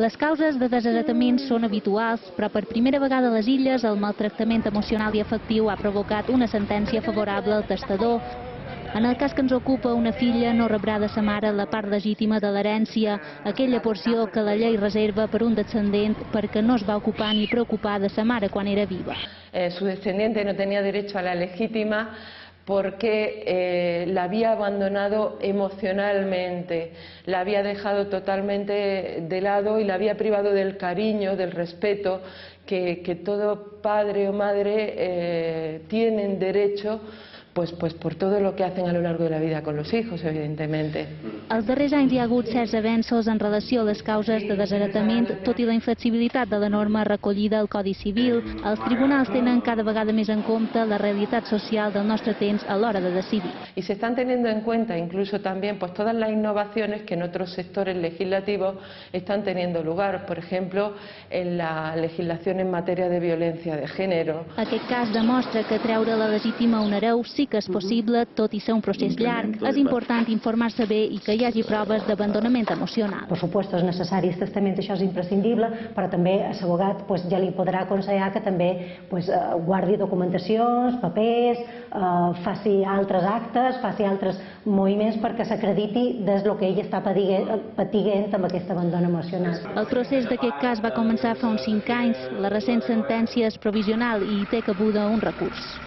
Les causes de desheretament són habituals, però per primera vegada a les Illes el maltractament emocional i afectiu ha provocat una sentència favorable al testador. En el cas que ens ocupa, una filla no rebrà de sa mare la part legítima de l'herència, aquella porció que la llei reserva per un descendent perquè no es va ocupar ni preocupar de sa mare quan era viva. Su descendiente no tenía derecho a la legítima porque la había abandonado emocionalmente, la había dejado totalmente de lado y la había privado del cariño, del respeto que todo padre o madre tienen derecho, pues por todo lo que hacen a lo largo de la vida con los hijos, evidentemente. Els darrers anys hi ha hagut certs avenços en relació a les causes de desheretament, tot i la inflexibilitat de la norma recollida al Codi Civil. Els tribunals tenen cada vegada més en compte la realitat social del nostre temps a l'hora de decidir. Y se están teniendo en cuenta incluso también pues todas las innovaciones que en otros sectores legislativos están teniendo lugar, por ejemplo, en la legislación en materia de violencia de género. Aquest cas demostra que treure la legítima a un hereu sí que és possible, tot i ser un procés llarg. És important informar-se bé i que hi hagi proves d'abandonament emocional. Por supuesto, és necessari el testament, això és imprescindible, però també l'abogat ja li podrà aconsellar que també guardi documentacions, papers, faci altres actes, faci altres moviments perquè s'acrediti des del que ell està patint amb aquest abandon emocional. El procés d'aquest cas va començar fa uns 5 anys. La recent sentència és provisional i té cabuda un recurs.